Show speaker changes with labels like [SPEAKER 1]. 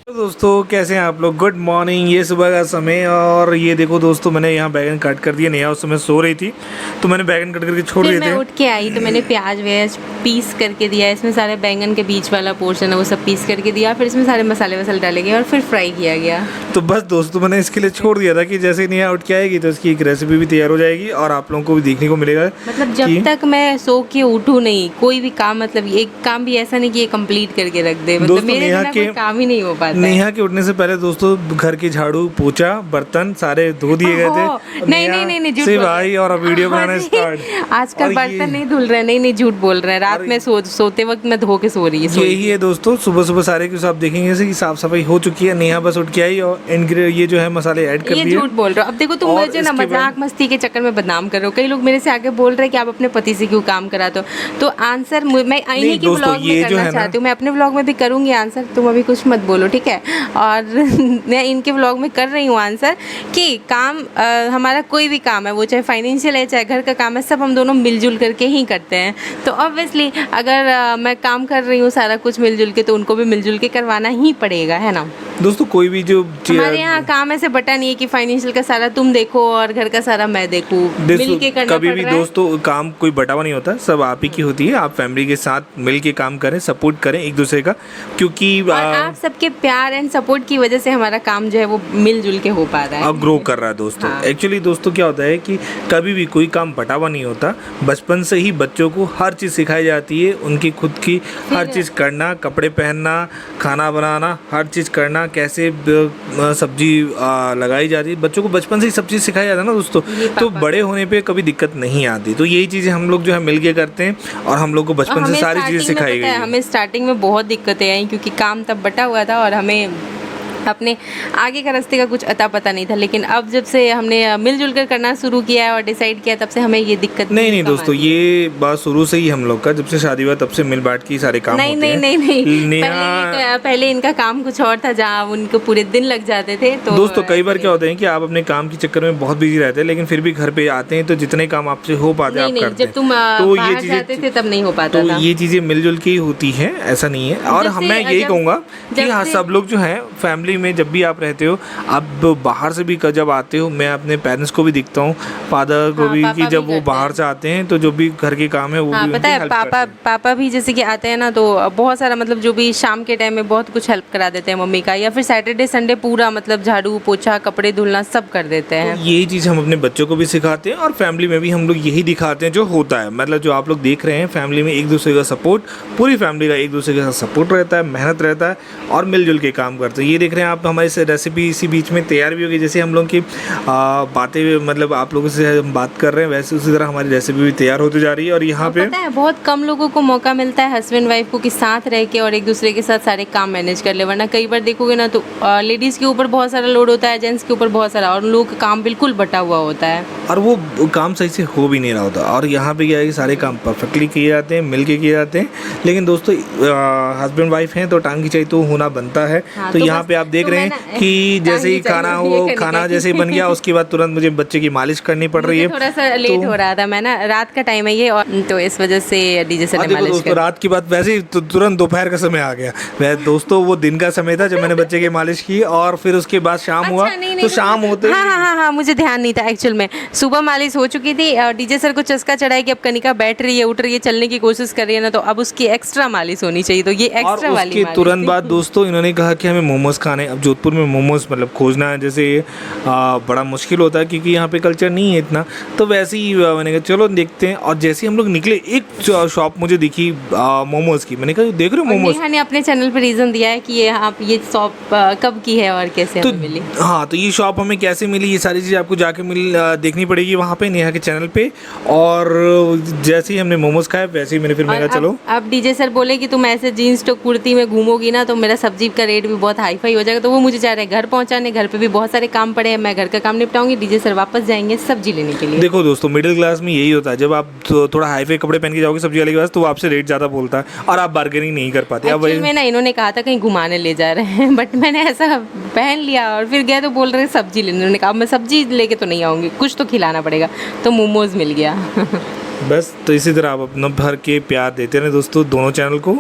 [SPEAKER 1] तो दोस्तों कैसे हैं आप लोग। Good morning. ये सुबह का समय और ये देखो दोस्तों मैंने यहाँ बैगन काट कर दिया। नेहा उस समय सो रही थी तो मैंने बैगन कट करके छोड़
[SPEAKER 2] फिर
[SPEAKER 1] दिए
[SPEAKER 2] मैं
[SPEAKER 1] थे।
[SPEAKER 2] उठ के आई तो मैंने प्याज व्याज पीस करके दिया। इसमें सारे बैंगन के बीच वाला पोर्शन है वो सब पीस करके दिया। फिर इसमें सारे मसाले वसाले डाले गए और फिर फ्राई किया गया।
[SPEAKER 1] तो बस दोस्तों मैंने इसके लिए छोड़ दिया था कि जैसे ही नेहा उठ के आएगी तो इसकी एक रेसिपी भी तैयार हो जाएगी और आप लोगों को भी देखने को मिलेगा।
[SPEAKER 2] मतलब जब
[SPEAKER 1] कि
[SPEAKER 2] तक मैं सो के उठूँ नहीं कोई भी काम, मतलब एक काम भी ऐसा नहीं कि ये कंप्लीट करके रख दे। मतलब
[SPEAKER 1] दोस्तों
[SPEAKER 2] मेरे बिना कोई काम ही नहीं हो पाता है।
[SPEAKER 1] नेहा के उठने से पहले दोस्तों घर की झाड़ू पोछा बर्तन सारे धो दिए गए थे।
[SPEAKER 2] ओहो, नहीं नहीं नहीं नहीं, झूठ
[SPEAKER 1] सिर्फ
[SPEAKER 2] बोल रहे
[SPEAKER 1] आई और अब वीडियो
[SPEAKER 2] हाँ
[SPEAKER 1] बनाना
[SPEAKER 2] जी,
[SPEAKER 1] स्टार्ट।
[SPEAKER 2] आजकल
[SPEAKER 1] और
[SPEAKER 2] बर्तन नहीं धुल रहे। नहीं नहीं, झूठ बोल रहे हैं। रात में सोते वक्त मैं धो के सो रही है।
[SPEAKER 1] यही है दोस्तों। सुबह सुबह सारे कुछ आप देखेंगे जैसे कि साफ सफाई हो चुकी है। नेहा बस उठ के आई और ये जो है मसाले ऐड कर
[SPEAKER 2] ये
[SPEAKER 1] दिए।
[SPEAKER 2] झूठ बोल रहे हो। अब देखो तुम
[SPEAKER 1] और
[SPEAKER 2] मुझे ना
[SPEAKER 1] इसके
[SPEAKER 2] मजाक मस्ती के चक्कर में बदनाम कर रहे हो। कई लोग मेरे से आगे बोल रहे हैं कि आप अपने पति से क्यों काम कराते हो। तो आंसर मैं इन्हीं के
[SPEAKER 1] दोस्तों,
[SPEAKER 2] ब्लॉग में
[SPEAKER 1] ये जो
[SPEAKER 2] करना
[SPEAKER 1] है ना-
[SPEAKER 2] चाहती हूँ। मैं अपने ब्लॉग में भी करूँगी आंसर। तुम अभी कुछ मत बोलो, ठीक है। और मैं इनके ब्लॉग में कर रही हूँ आंसर कि काम हमारा कोई भी काम है, वो चाहे फाइनेंशियल है चाहे घर का काम है, सब हम दोनों मिलजुल करके ही करते हैं। तो ऑब्वियसली अगर मैं काम कर रही हूँ सारा कुछ मिलजुल के, तो उनको भी मिलजुल के करवाना ही पड़ेगा, है ना।
[SPEAKER 1] दोस्तों कोई भी जो
[SPEAKER 2] हमारे यहाँ काम ऐसे बटा नहीं है कि फाइनेंशियल का सारा तुम देखो और घर का सारा मैं देखूँ। मिल के करना
[SPEAKER 1] कभी
[SPEAKER 2] पड़
[SPEAKER 1] भी
[SPEAKER 2] रहा है।
[SPEAKER 1] दोस्तों काम कोई बटा हुआ नहीं होता, सब आप ही की होती है। आप फैमिली के साथ मिल के काम करें, सपोर्ट करें एक दूसरे का, क्योंकि
[SPEAKER 2] और आप सबके प्यार एंड सपोर्ट की वजह से हमारा काम जो है वो मिलजुल के हो पा रहा है।
[SPEAKER 1] अब ग्रो कर रहा है दोस्तों।
[SPEAKER 2] हाँ।
[SPEAKER 1] एक्चुअली दोस्तों क्या होता है कि कभी भी कोई काम बटावा नहीं होता। बचपन से ही बच्चों को हर चीज़ सिखाई जाती है। उनकी खुद की हर चीज़ करना, कपड़े पहनना, खाना बनाना, हर चीज़ करना, कैसे सब्जी लगाई जाती है। बच्चों को बचपन से ही सब चीज़ सिखाया जाता है ना दोस्तों। तो बड़े होने पे कभी दिक्कत नहीं आती। तो यही चीज़ें हम लोग जो है मिल के करते हैं और हम लोग को बचपन से सारी चीज़ें सिखाई गई है।
[SPEAKER 2] हमें स्टार्टिंग में बहुत दिक्कतें आई क्योंकि काम तब बटा हुआ था और हमें अपने आगे का रास्ते का कुछ अता पता नहीं था। लेकिन अब जब से हमने मिलजुल कर करना शुरू किया है और डिसाइड किया, तब से हमें ये दिक्कत
[SPEAKER 1] नहीं दोस्तों, ये बात शुरू से ही हम लोग का, जब से शादी हुआ तब से मिल बांट के सारे काम
[SPEAKER 2] नहीं
[SPEAKER 1] होते हैं।
[SPEAKER 2] नहीं नहीं नहीं,
[SPEAKER 1] नेहा
[SPEAKER 2] पहले इनका काम कुछ और था जहाँ उनको पूरे दिन लग जाते थे। तो
[SPEAKER 1] दोस्तों कई बार क्या होता है कि आप अपने काम के चक्कर में बहुत बिजी रहते हैं, लेकिन फिर भी घर पे आते हैं तो जितने काम आपसे हो पाते हैं आप करते हैं।
[SPEAKER 2] जब तुम
[SPEAKER 1] तो
[SPEAKER 2] बाहर जाते थे तब नहीं हो पाता
[SPEAKER 1] तो
[SPEAKER 2] था।
[SPEAKER 1] ये चीज़ें मिलजुल के ही होती हैं, ऐसा नहीं है। और मैं यही कहूँगा कि हाँ, सब लोग जो हैं फैमिली में जब भी आप रहते हो, आप बाहर से भी जब आते हो, मैं अपने पेरेंट्स को भी दिखता हूँ, फादर को भी, कि जब वो बाहर से आते हैं तो जो भी घर के काम है वो भी
[SPEAKER 2] पता है, पापा भी जैसे कि आते हैं ना तो बहुत सारा, मतलब जो भी शाम के टाइम में बहुत कुछ हेल्प करा देते हैं मम्मी का, या फिर सैटरडे संडे पूरा मतलब झाड़ू पोछा कपड़े धुलना सब कर देते हैं।
[SPEAKER 1] तो यही चीज़ हम अपने बच्चों को भी सिखाते हैं और फैमिली में भी हम लोग यही दिखाते हैं जो होता है। मतलब जो आप लोग देख रहे हैं, फैमिली में एक दूसरे का सपोर्ट, पूरी फैमिली का एक दूसरे के साथ सपोर्ट रहता है, मेहनत रहता है और मिलजुल के काम करते हैं। ये देख रहे हैं आप, हमारी रेसिपी इसी बीच में तैयार भी होगी। जैसे हम लोग की बातें, मतलब आप लोगों से हम बात कर रहे हैं, वैसे उसी तरह हमारी रेसिपी भी तैयार होती जा रही है। और यहाँ पे
[SPEAKER 2] पता है बहुत कम लोगों को मौका मिलता है हस्बैंड वाइफ को कि साथ रह के और एक दूसरे के साथ सारे काम मैनेज कर ले। वरना कई बार देखोगे ना तो लेडीज़ के ऊपर बहुत सारा लोड होता है, जेंट्स के ऊपर बहुत सारा, और लोगों का काम बिल्कुल बटा हुआ होता है
[SPEAKER 1] और वो काम सही से हो भी नहीं रहा होता। और यहाँ पे क्या है कि सारे काम परफेक्टली किए जाते हैं, मिल के किए जाते हैं। लेकिन दोस्तों हस्बैंड वाइफ हैं तो टांग की चाहिए तो होना बनता है। तो यहाँ पे आप देख रहे हैं कि जैसे ही खाना जैसे ही बन गया उसके बाद तुरंत मुझे बच्चे की मालिश करनी पड़ रही है।
[SPEAKER 2] थोड़ा सा लेट हो रहा था, मैं ना रात का टाइम है ये, और तो इस वजह से डीजे सर ने मालिश
[SPEAKER 1] दोस्तों रात की बात, वैसे ही तुरंत दोपहर का समय आ गया। वह दोस्तों वो दिन का समय था जब मैंने बच्चे की मालिश की और फिर उसके बाद शाम हुआ। तो शाम होते
[SPEAKER 2] हाँ, मुझे ध्यान नहीं था एक्चुअल में। सुबह मालिश हो चुकी थी, डीजे सर को चस्का चढ़ाई कि अब कनिका बैठ रही है, उठ रही है, चलने की कोशिश कर रही है ना, तो अब उसकी एक्स्ट्रा मालिश होनी चाहिए। तो ये एक्स्ट्रा वाली
[SPEAKER 1] उसके तुरंत बाद दोस्तों इन्होंने कहा कि हमें मोमोज खाने। अब जोधपुर में मोमोज मतलब खोजना है जैसे बड़ा मुश्किल होता है क्योंकि यहाँ पे कल्चर नहीं है इतना। तो वैसे ही मैंने कहा चलो देखते हैं। और जैसे ही हम लोग निकले एक शॉप मुझे दिखी मोमोज की। मैंने कहा देख रहे हो मोमोज।
[SPEAKER 2] नेहा ने अपने चैनल पे रीज़न दिया है कि ये आप ये शॉप कब की है और कैसे
[SPEAKER 1] तो
[SPEAKER 2] हमें मिली।
[SPEAKER 1] हाँ, तो ये शॉप हमें कैसे मिली, ये सारी चीज़ आपको जाके देखनी पड़ेगी वहाँ पे नेहा के चैनल पे। और जैसे ही हमने मोमोज खाए वैसे ही मैंने फिर कहा चलो।
[SPEAKER 2] अब डीजे सर बोले कि तुम ऐसे जीन्स टॉप कुर्ती में घूमोगी ना तो मेरा सब्जी का रेट भी बहुत हाई फाई हो जाएगा। तो वो मुझे चाह रहे हैं घर पहुँचाने, घर पे भी बहुत सारे काम पड़े हैं, मैं घर का काम निपटाऊंगी, डीजे सर वापस जाएंगे सब्जी लेने के लिए।
[SPEAKER 1] देखो दोस्तों मिडिल क्लास में यही होता है, जब आप थोड़ा हाई फाई कपड़े पहन के जाओगे सब्जी वाले के पास तो वो आपसे रेट ज़्यादा बोलता है और आप बार्गेनिंग नहीं कर पाते। अब
[SPEAKER 2] में ना इन्होंने कहा था कहीं घुमाने ले जा रहे हैं, बट मैंने ऐसा पहन लिया और फिर गया तो बोल रहे सब्जी लेने। उन्होंने कहा मैं सब्जी लेके तो नहीं आऊँगी, कुछ तो खिलाना पड़ेगा, तो मोमोज मिल गया।
[SPEAKER 1] बस तो इसी तरह आप अपना भर के प्यार देते रहे दोस्तों दोनों चैनल को।